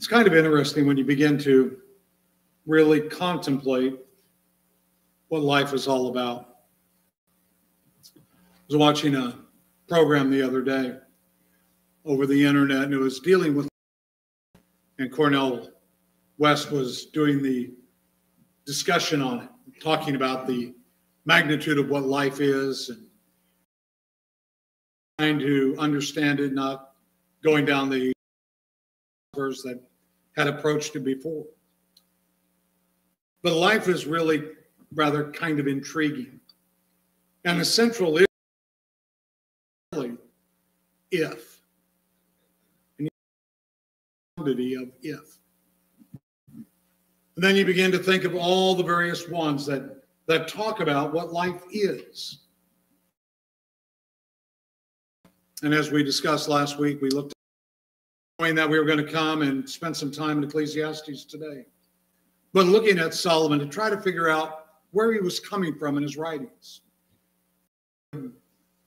It's kind of interesting when you begin to really contemplate what life is all about. I was watching a program the other day over the internet, and it was dealing with, and Cornell West was doing the discussion on it, talking about the magnitude of what life is and trying to understand it, not going down the verse that had approached it before. But life is really rather kind of intriguing. And the central is really if. And the quantity of if. And then you begin to think of all the various ones that talk about what life is. And as we discussed last week, we looked at knowing that we were going to come and spend some time in Ecclesiastes today. But looking at Solomon to try to figure out where he was coming from in his writings.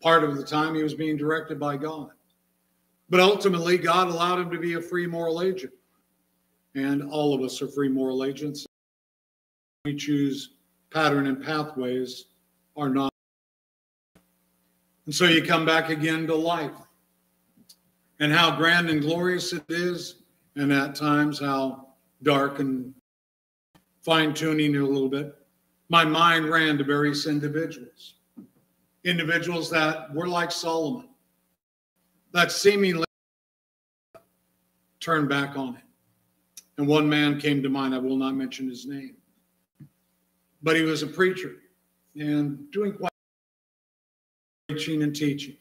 Part of the time he was being directed by God. But ultimately, God allowed him to be a free moral agent. And all of us are free moral agents. We choose pattern and pathways are not. And so you come back again to life and how grand and glorious it is, and at times how dark and fine-tuning it a little bit. My mind ran to various individuals that were like Solomon, that seemingly turned back on it. And one man came to mind, I will not mention his name, but he was a preacher and doing quite preaching and teaching.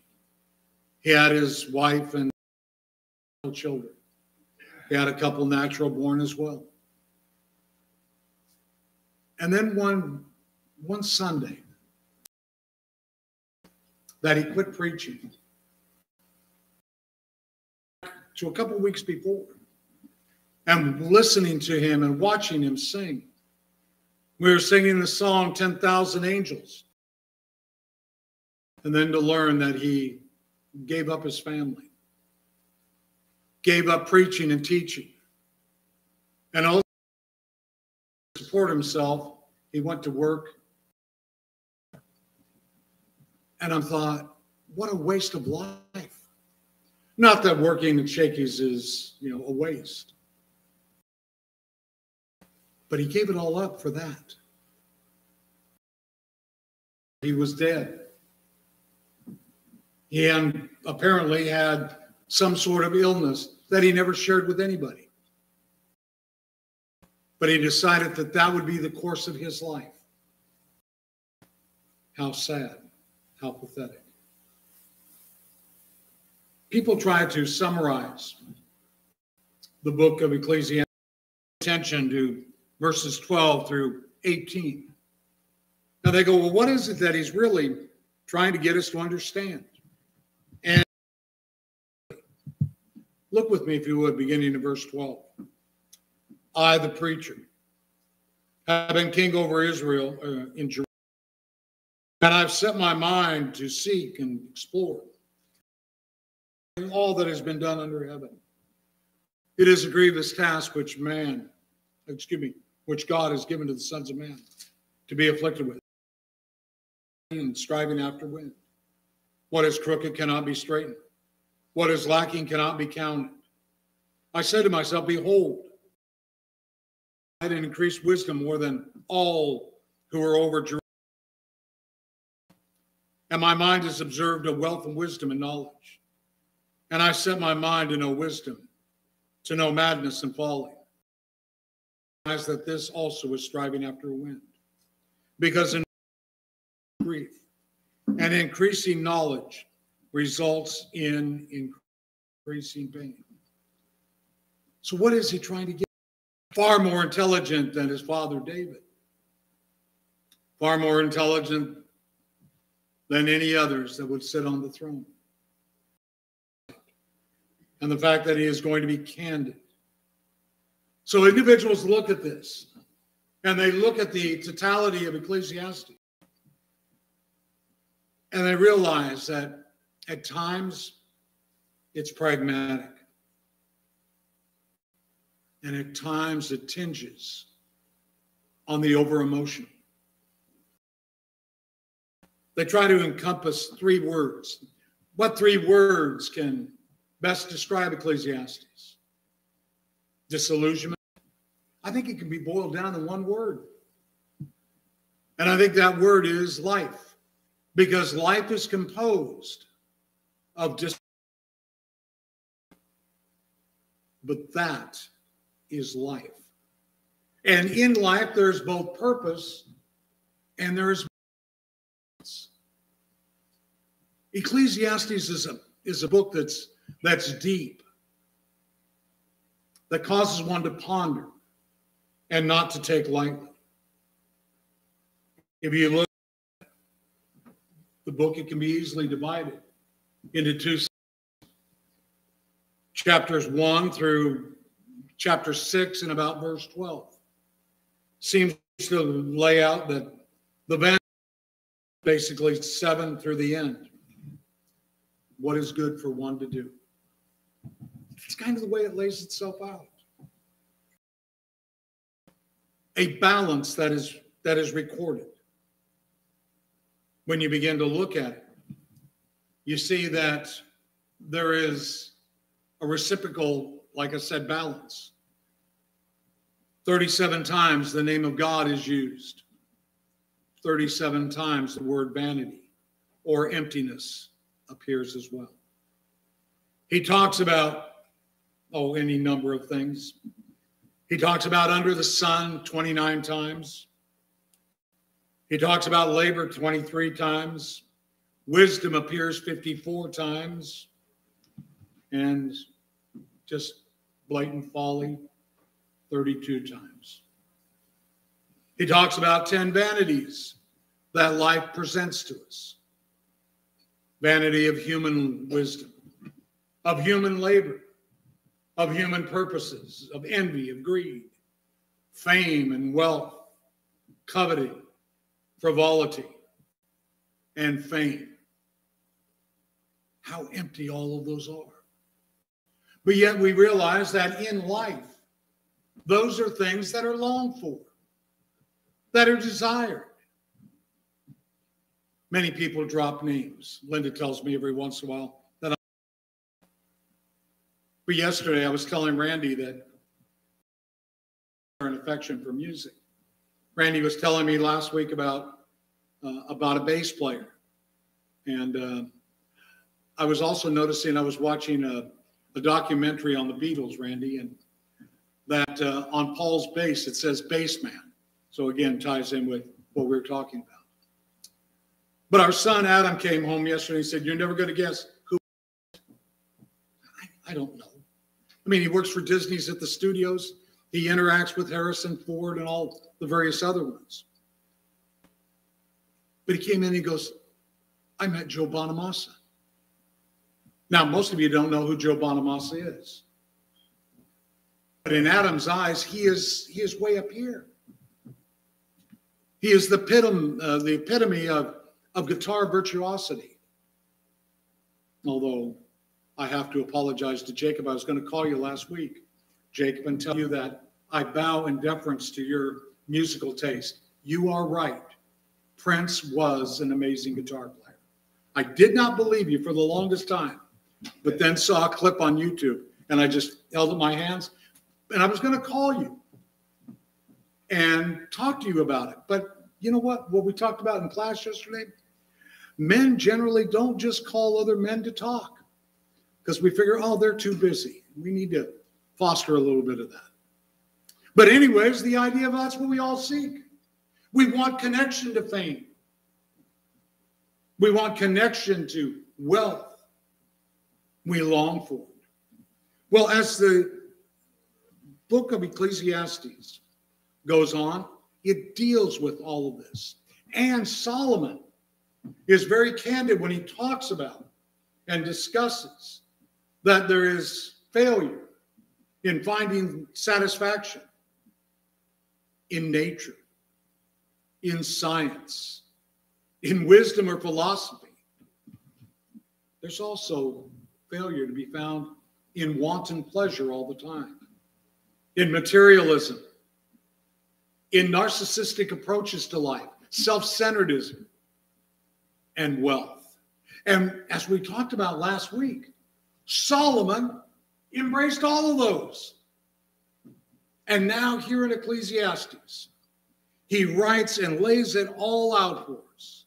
He had his wife and children. He had a couple natural born as well. And then one Sunday that he quit preaching to a couple weeks before and listening to him and watching him sing. We were singing the song 10,000 Angels. And then to learn that he gave up his family, gave up preaching and teaching, and also to support himself, he went to work. And I thought, what a waste of life. Not that working at Shakey's is, a waste. But he gave it all up for that. He was dead. He apparently had some sort of illness that he never shared with anybody. But he decided that would be the course of his life. How sad, how pathetic. People try to summarize the book of Ecclesiastes, attention to verses 12 through 18. Now they go, well, what is it that he's really trying to get us to understand? And look with me, if you would, beginning in verse 12. I, the preacher, have been king over Israel in Jerusalem, and I've set my mind to seek and explore all that has been done under heaven. It is a grievous task which God has given to the sons of man to be afflicted with, and striving after wind. What is crooked cannot be straightened. What is lacking cannot be counted. I said to myself, behold, I had increased wisdom more than all who are over Jerusalem. And my mind has observed a wealth of wisdom and knowledge. And I set my mind to know wisdom, to know madness and folly. As that this also is striving after a wind. Because in grief and increasing knowledge results in increasing pain. So what is he trying to get? Far more intelligent than his father David. Far more intelligent than any others that would sit on the throne. And the fact that he is going to be candid. So individuals look at this, and they look at the totality of Ecclesiastes, and they realize that at times it's pragmatic. And at times it tinges on the over-emotional. They try to encompass 3 words. What 3 words can best describe Ecclesiastes? Disillusionment. I think it can be boiled down in 1 word. And I think that word is life. Because life is composed of disillusionment. But that is life. And in life, there's both purpose and there's balance. Ecclesiastes is a book that's deep, that causes one to ponder and not to take lightly. If you look at the book, it can be easily divided into 2 chapters 1 through chapter 6 and about verse 12. Seems to lay out that the vanity basically 7 through the end. What is good for one to do? It's kind of the way it lays itself out. A balance that is recorded. When you begin to look at it, you see that there is a reciprocal, like I said, balance. 37 times the name of God is used. 37 times the word vanity or emptiness appears as well. He talks about, any number of things. He talks about under the sun 29 times. He talks about labor 23 times. Wisdom appears 54 times. And just blatant folly 32 times. He talks about 10 vanities that life presents to us. Vanity of human wisdom, of human labor, of human purposes, of envy, of greed, fame and wealth, coveting, frivolity, and fame. How empty all of those are. But yet we realize that in life, those are things that are longed for, that are desired. Many people drop names. Linda tells me every once in a while that But yesterday I was telling Randy that an affection for music. Randy was telling me last week about a bass player. And I was also noticing, I was watching a documentary on the Beatles, Randy, and that on Paul's bass, it says bassman. So again, ties in with what we were talking about. But our son Adam came home yesterday and said, "You're never going to guess who." I don't know. I mean, he works for Disney's at the studios. He interacts with Harrison Ford and all the various other ones. But he came in and he goes, "I met Joe Bonamassa." Now, most of you don't know who Joe Bonamassa is. But in Adam's eyes, he is way up here. He is the epitome of guitar virtuosity. Although I have to apologize to Jacob. I was going to call you last week, Jacob, and tell you that I bow in deference to your musical taste. You are right. Prince was an amazing guitar player. I did not believe you for the longest time, but then saw a clip on YouTube, and I just held up my hands, and I was going to call you and talk to you about it. But you know what we talked about in class yesterday? Men generally don't just call other men to talk because we figure, they're too busy. We need to foster a little bit of that. But anyways, the idea of that's what we all seek. We want connection to fame. We want connection to wealth. We long for it. Well, as the book of Ecclesiastes goes on, it deals with all of this. And Solomon is very candid when he talks about and discusses that there is failure in finding satisfaction in nature, in science, in wisdom or philosophy. There's also failure to be found in wanton pleasure all the time. in materialism, in narcissistic approaches to life, self-centeredism, and wealth. And as we talked about last week, Solomon embraced all of those. And now here in Ecclesiastes, he writes and lays it all out for us.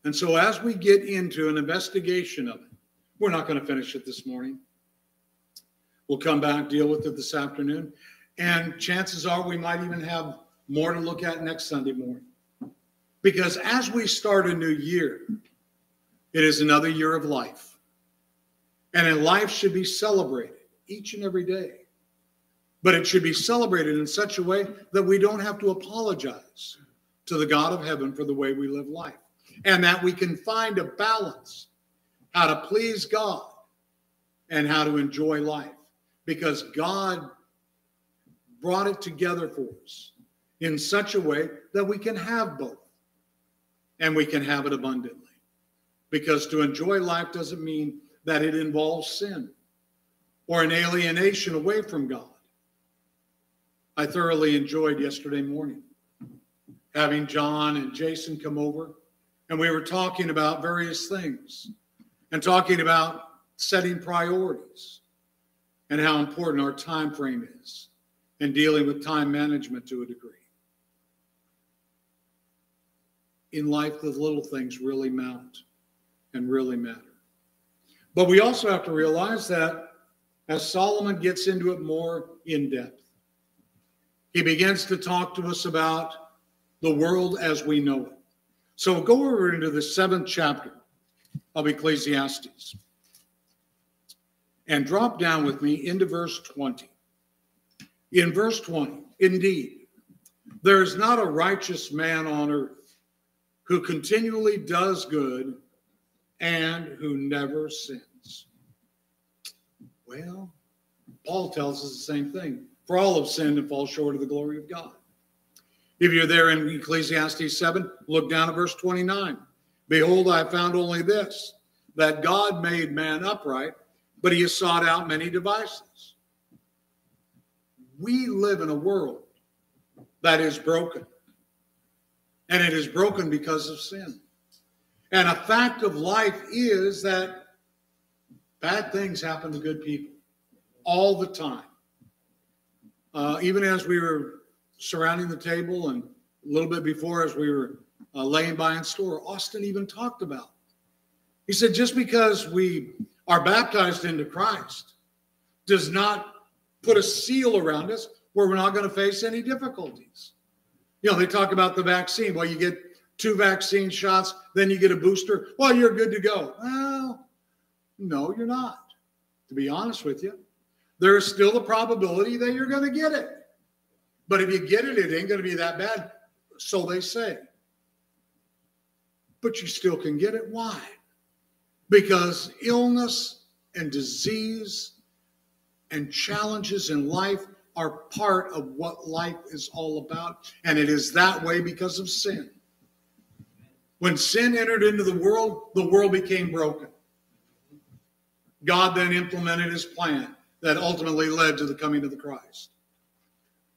And so as we get into an investigation of it, we're not going to finish it this morning. We'll come back, deal with it this afternoon. And chances are we might even have more to look at next Sunday morning. Because as we start a new year, it is another year of life. And life should be celebrated each and every day. But it should be celebrated in such a way that we don't have to apologize to the God of heaven for the way we live life. And that we can find a balance, how to please God and how to enjoy life. Because God brought it together for us in such a way that we can have both. And we can have it abundantly. Because to enjoy life doesn't mean that it involves sin or an alienation away from God. I thoroughly enjoyed yesterday morning having John and Jason come over, and we were talking about various things and talking about setting priorities and how important our time frame is and dealing with time management to a degree. In life, the little things really mount and really matter. But we also have to realize that as Solomon gets into it more in depth, he begins to talk to us about the world as we know it. So go over into the 7th chapter of Ecclesiastes and drop down with me into verse 20. In verse 20, indeed, there is not a righteous man on earth who continually does good and who never sins. Well, Paul tells us the same thing. For all have sinned and fall short of the glory of God. If you're there in Ecclesiastes 7, look down at verse 29. Behold, I found only this, that God made man upright, but he has sought out many devices. We live in a world that is broken. And it is broken because of sin. And a fact of life is that bad things happen to good people all the time. Even as we were surrounding the table and a little bit before as we were laying by in store, Austin even talked about. He said, just because we are baptized into Christ does not put a seal around us where we're not going to face any difficulties. You know, they talk about the vaccine. Well, you get 2 vaccine shots, then you get a booster. Well, you're good to go. Well, no, you're not. To be honest with you, there is still the probability that you're going to get it. But if you get it, it ain't going to be that bad. So they say. But you still can get it. Why? Because illness and disease and challenges in life are part of what life is all about. And it is that way because of sin. When sin entered into the world became broken. God then implemented his plan that ultimately led to the coming of the Christ.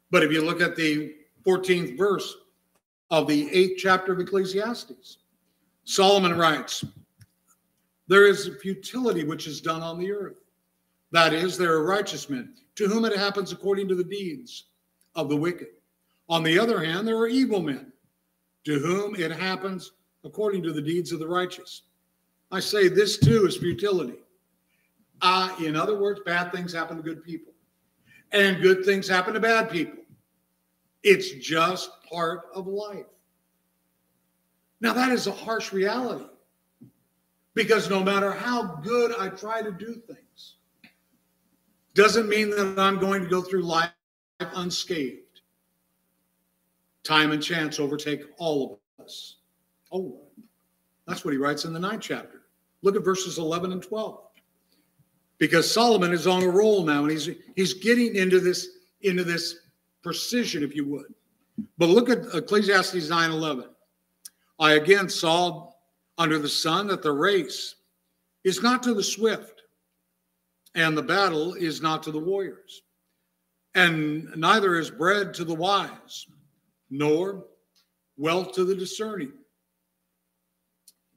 But if you look at the 14th verse of the 8th chapter of Ecclesiastes, Solomon writes, there is futility which is done on the earth. That is, there are righteous men, to whom it happens according to the deeds of the wicked. On the other hand, there are evil men, to whom it happens according to the deeds of the righteous. I say this too is futility. In other words, bad things happen to good people. And good things happen to bad people. It's just part of life. Now, that is a harsh reality. Because no matter how good I try to do things, doesn't mean that I'm going to go through life unscathed. Time and chance overtake all of us. Oh, that's what he writes in the 9th chapter. Look at verses 11 and 12. Because Solomon is on a roll now, and he's getting into this precision, if you would. But look at Ecclesiastes 9:11. I again saw under the sun that the race is not to the swift, and the battle is not to the warriors, And neither is bread to the wise, nor wealth to the discerning.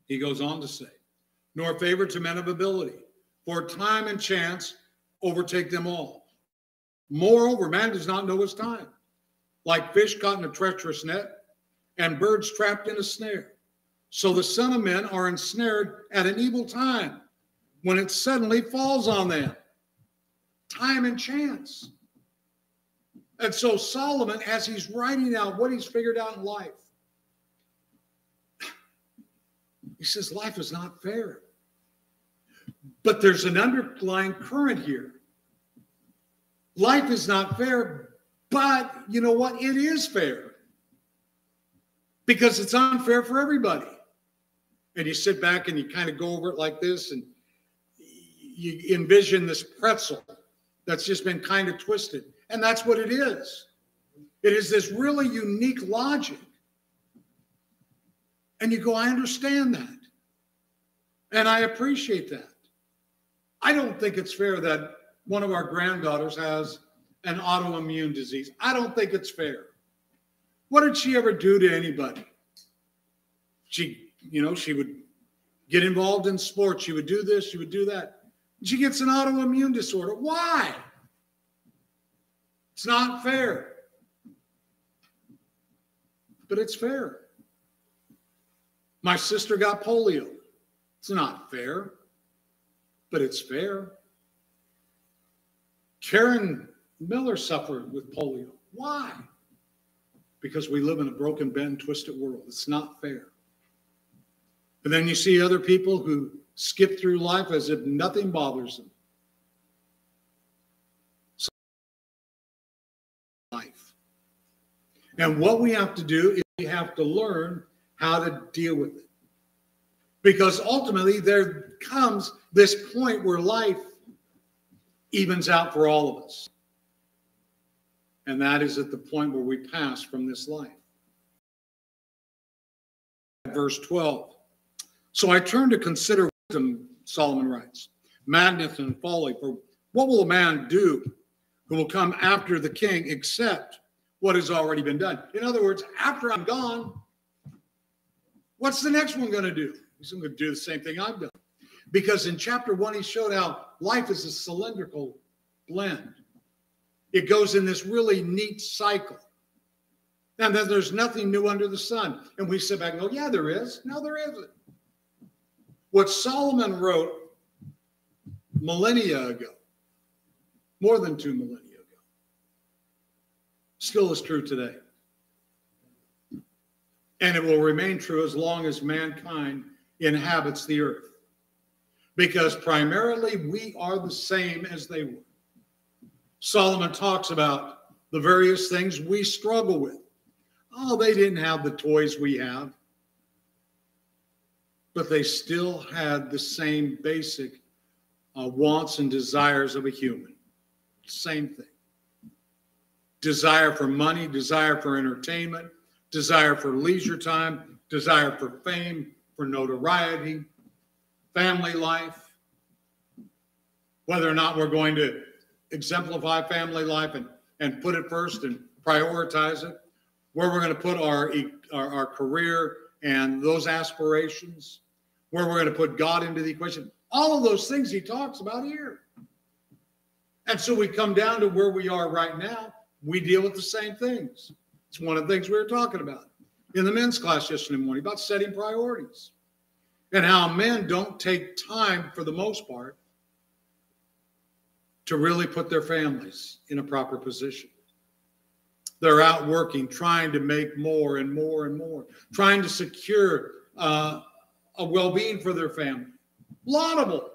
He goes on to say, nor favor to men of ability, for time and chance overtake them all. Moreover, man does not know his time, like fish caught in a treacherous net, and birds trapped in a snare. So the Son of Men are ensnared at an evil time, when it suddenly falls on them. Time and chance. And so Solomon, as he's writing out what he's figured out in life, he says life is not fair. But there's an underlying current here. Life is not fair, but you know what? It is fair. Because it's unfair for everybody. And you sit back and you kind of go over it like this, and you envision this pretzel that's just been kind of twisted. And that's what it is. It is this really unique logic. And you go, I understand that. And I appreciate that. I don't think it's fair that one of our granddaughters has an autoimmune disease. I don't think it's fair. What did she ever do to anybody? She would get involved in sports. She would do this, she would do that. She gets an autoimmune disorder. Why? It's not fair. But it's fair. My sister got polio. It's not fair, but it's fair. Karen Miller suffered with polio. Why? Because we live in a broken, bent, twisted world. It's not fair. But then you see other people who skip through life as if nothing bothers them. So, life. And what we have to do is we have to learn how to deal with it. Because ultimately there comes this point where life evens out for all of us. And that is at the point where we pass from this life. Verse 12. So I turn to consider wisdom, Solomon writes, madness and folly. For what will a man do who will come after the king except what has already been done? In other words, after I'm gone, what's the next one going to do? He's going to do the same thing I've done. Because in chapter 1, he showed how life is a cylindrical blend. It goes in this really neat cycle. And then there's nothing new under the sun. And we sit back and go, yeah, there is. No, there isn't. What Solomon wrote millennia ago, more than 2 millennia ago, still is true today. And it will remain true as long as mankind inhabits the earth. Because primarily we are the same as they were. Solomon talks about the various things we struggle with. Oh, they didn't have the toys we have. But they still had the same basic wants and desires of a human. Same thing. Desire for money, desire for entertainment, desire for leisure time, desire for fame, for notoriety, family life. Whether or not we're going to exemplify family life and put it first and prioritize it. Where we're going to put our career and those aspirations. Where we're going to put God into the equation. All of those things he talks about here. And so we come down to where we are right now. We deal with the same things. It's one of the things we were talking about in the men's class yesterday morning about setting priorities. And how men don't take time, for the most part, to really put their families in a proper position. They're out working, trying to make more and more and more, trying to secure a well-being for their family. Laudable.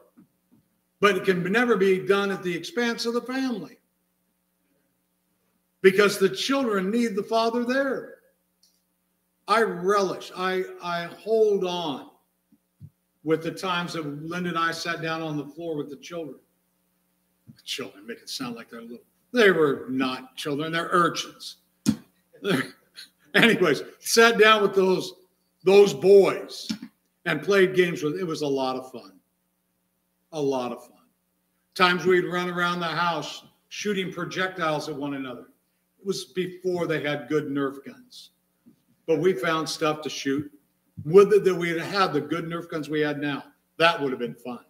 But it can never be done at the expense of the family. Because the children need the father there. I relish, I hold on with the times that Linda and I sat down on the floor with the children. Children make it sound like they're little. They were not children, they're urchins. Anyways, sat down with those boys and played games with. It was a lot of fun. A lot of fun. Times we'd run around the house shooting projectiles at one another. It was before they had good Nerf guns. But we found stuff to shoot. Would that we had had the good Nerf guns we had now, that would have been fun.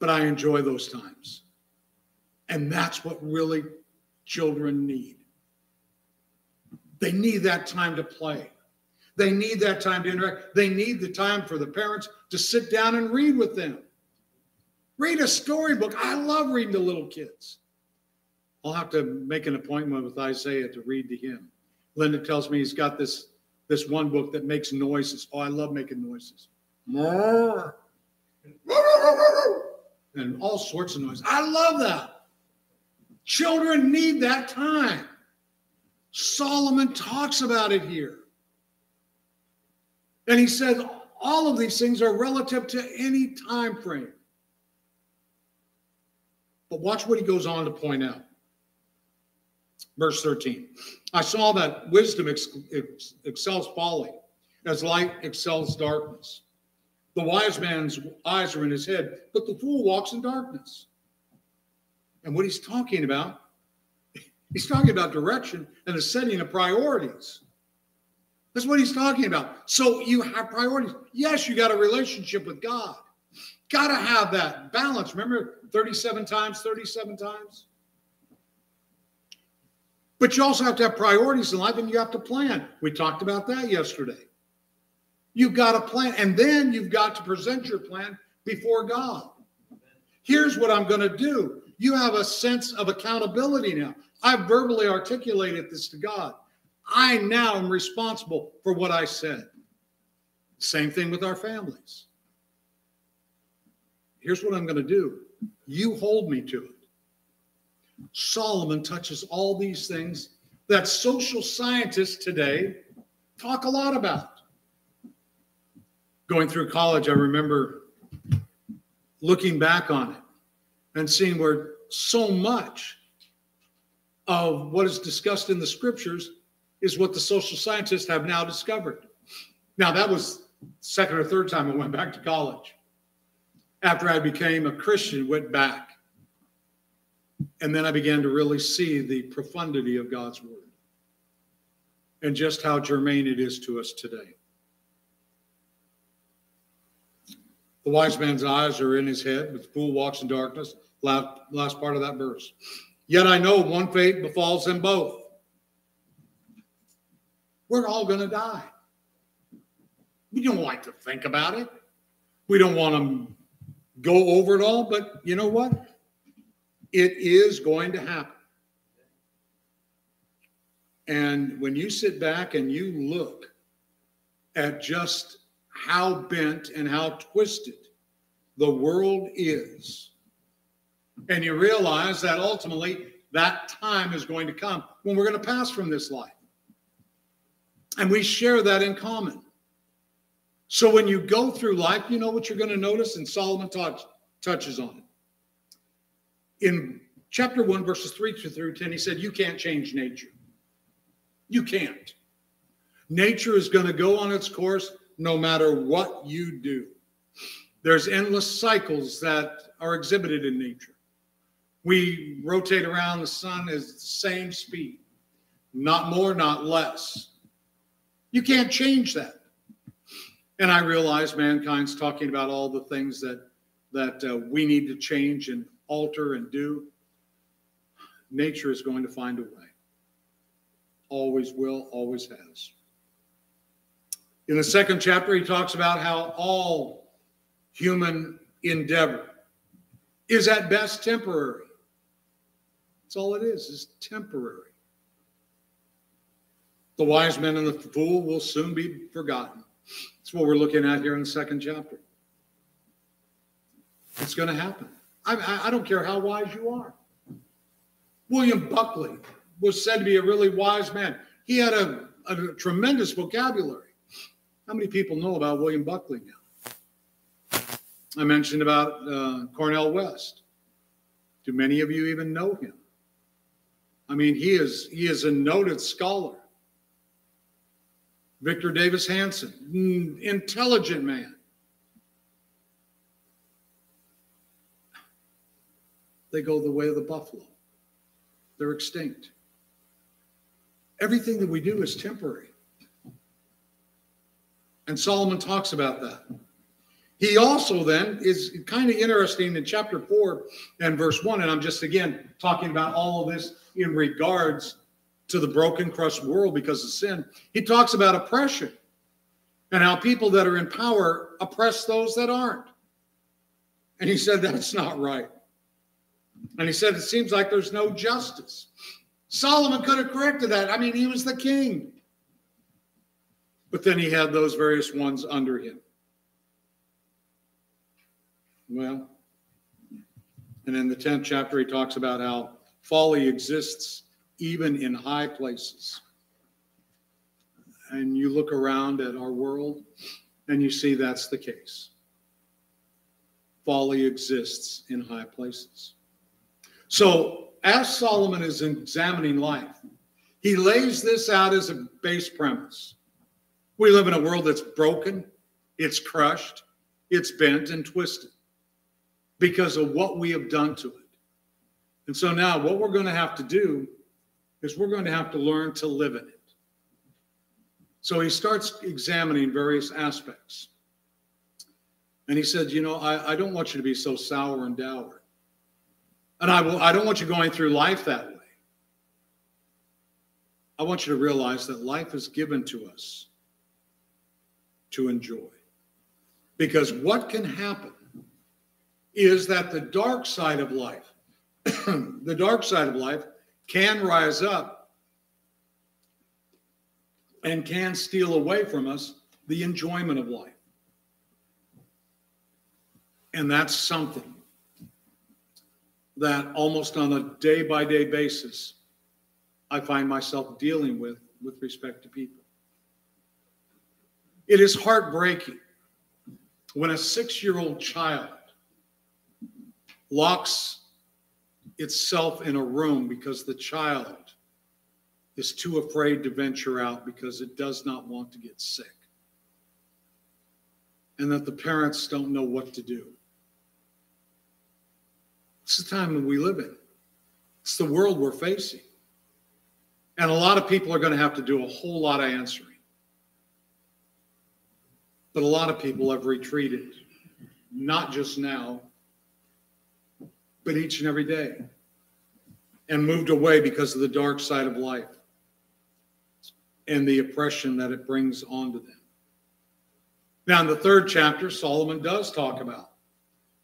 But I enjoy those times. And that's what really children need. They need that time to play. They need that time to interact. They need the time for the parents to sit down and read with them. Read a storybook. I love reading to little kids. I'll have to make an appointment with Isaiah to read to him. Linda tells me he's got this one book that makes noises. Oh, I love making noises. And all sorts of noises. I love that. Children need that time. Solomon talks about it here. And he says all of these things are relative to any time frame. But watch what he goes on to point out. Verse 13. I saw that wisdom excels folly, as light excels darkness. The wise man's eyes are in his head, but the fool walks in darkness. And what he's talking about direction and the setting of priorities. That's what he's talking about. So you have priorities. Yes, you got a relationship with God. Got to have that balance. Remember 37 times? But you also have to have priorities in life, and you have to plan. We talked about that yesterday. You've got to plan, and then you've got to present your plan before God. Here's what I'm going to do. You have a sense of accountability now. I've verbally articulated this to God. I now am responsible for what I said. Same thing with our families. Here's what I'm going to do. You hold me to it. Solomon touches all these things that social scientists today talk a lot about. Going through college, I remember looking back on it and seeing where so much of what is discussed in the scriptures is what the social scientists have now discovered. Now, that was second or third time I went back to college. After I became a Christian, went back. And then I began to really see the profundity of God's word and just how germane it is to us today. The wise man's eyes are in his head, but the fool walks in darkness. Last part of that verse. Yet I know one fate befalls them both. We're all going to die. We don't like to think about it. We don't want to go over it all, but you know what? It is going to happen. And when you sit back and you look at just how bent and how twisted the world is, and you realize that ultimately that time is going to come when we're going to pass from this life. And we share that in common. So when you go through life, you know what you're going to notice, and Solomon touches on it. In chapter 1, verses 3 through 10, he said, you can't change nature. You can't. Nature is going to go on its course no matter what you do. There's endless cycles that are exhibited in nature. We rotate around the sun at the same speed. Not more, not less. You can't change that. And I realize mankind's talking about all the things that we need to change and alter and do. Nature is going to find a way. Always will, always has. In the second chapter, he talks about how all human endeavor is at best temporary. That's all it is temporary. The wise man and the fool will soon be forgotten. That's what we're looking at here in the second chapter. It's going to happen. I don't care how wise you are. William Buckley was said to be a really wise man. He had a tremendous vocabulary. How many people know about William Buckley now? I mentioned about Cornel West. Do many of you even know him? I mean, he is a noted scholar. Victor Davis Hanson, intelligent man. they go the way of the buffalo. They're extinct. Everything that we do is temporary. And Solomon talks about that. He also then is kind of interesting in chapter 4 and verse 1, and I'm just again talking about all of this in regards to the broken, crushed world because of sin. He talks about oppression and how people that are in power oppress those that aren't. And he said that's not right. And he said it seems like there's no justice. Solomon could have corrected that. I mean, he was the king. But then he had those various ones under him. Well, and in the 10th chapter, he talks about how folly exists even in high places. And you look around at our world and you see that's the case. Folly exists in high places. So as Solomon is examining life, he lays this out as a base premise. We live in a world that's broken, it's crushed, it's bent and twisted because of what we have done to it. And so now what we're going to have to do is we're going to have to learn to live in it. So he starts examining various aspects. And he said, you know, I don't want you to be so sour and dour. And I don't want you going through life that way. I want you to realize that life is given to us to enjoy. Because what can happen is that the dark side of life, the dark side of life can rise up and can steal away from us the enjoyment of life. And that's something that almost on a day-by-day basis, I find myself dealing with respect to people. It is heartbreaking when a 6-year-old child locks itself in a room because the child is too afraid to venture out because it does not want to get sick. And that the parents don't know what to do. It's the time that we live in. It's the world we're facing. And a lot of people are going to have to do a whole lot of answering. But a lot of people have retreated, not just now, but each and every day, and moved away because of the dark side of life and the oppression that it brings onto them. Now, in the 3rd chapter, Solomon does talk about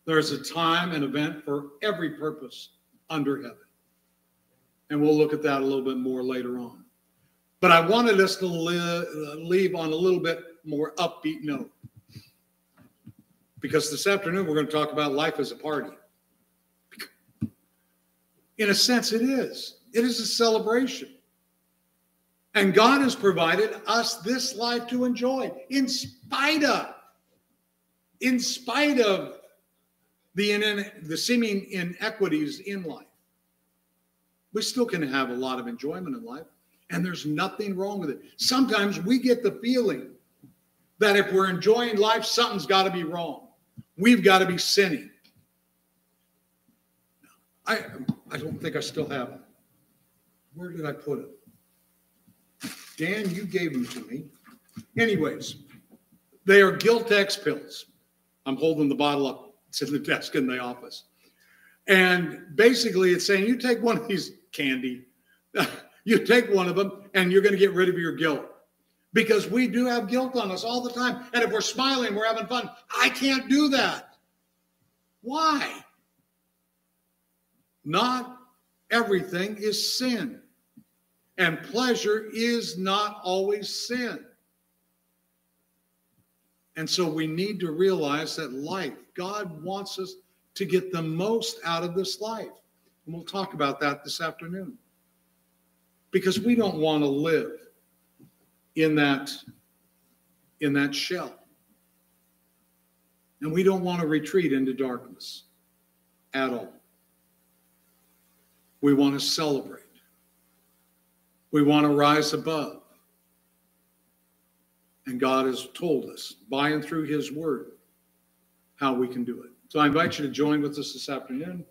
there's a time and event for every purpose under heaven. And we'll look at that a little bit more later on. But I wanted us to leave on a little bit more upbeat note. Because this afternoon, we're going to talk about life as a party. In a sense, it is. It is a celebration. And God has provided us this life to enjoy in spite of the seeming inequities in life. We still can have a lot of enjoyment in life, and there's nothing wrong with it. Sometimes we get the feeling that if we're enjoying life, something's got to be wrong. We've got to be sinning. I don't think I still have it. Where did I put it? Dan, you gave them to me. Anyways, they are Guilt-X pills. I'm holding the bottle up. It's in the desk in the office. And basically it's saying you take one of these candy, you take one of them and you're going to get rid of your guilt. Because we do have guilt on us all the time. And if we're smiling, we're having fun. I can't do that. Why? Not everything is sin. And pleasure is not always sin. And so we need to realize that life, God wants us to get the most out of this life. And we'll talk about that this afternoon. Because we don't want to live in that shell. And we don't want to retreat into darkness at all. We want to celebrate. We want to rise above. And God has told us, by and through his word, how we can do it. So I invite you to join with us this afternoon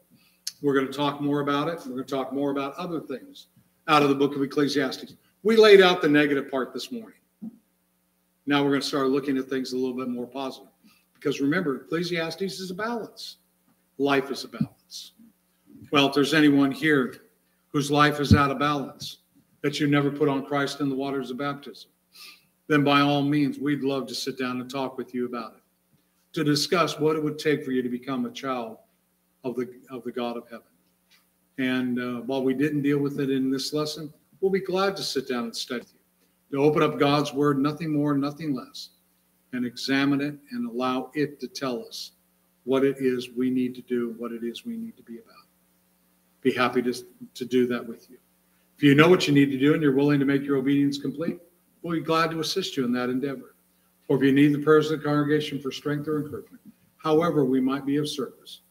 We're going to talk more about it. We're going to talk more about other things out of the book of Ecclesiastes. We laid out the negative part this morning. Now we're going to start looking at things a little bit more positive. Because remember, Ecclesiastes is a balance. Life is a balance. Well, if there's anyone here whose life is out of balance, that you never put on Christ in the waters of baptism, then by all means, we'd love to sit down and talk with you about it, to discuss what it would take for you to become a child of the God of heaven. And while we didn't deal with it in this lesson, we'll be glad to sit down and study it, to open up God's word, nothing more, nothing less, and examine it and allow it to tell us what it is we need to do, what it is we need to be about. Be happy to do that with you. If you know what you need to do and you're willing to make your obedience complete, we'll be glad to assist you in that endeavor. Or if you need the prayers of the congregation for strength or encouragement, however we might be of service,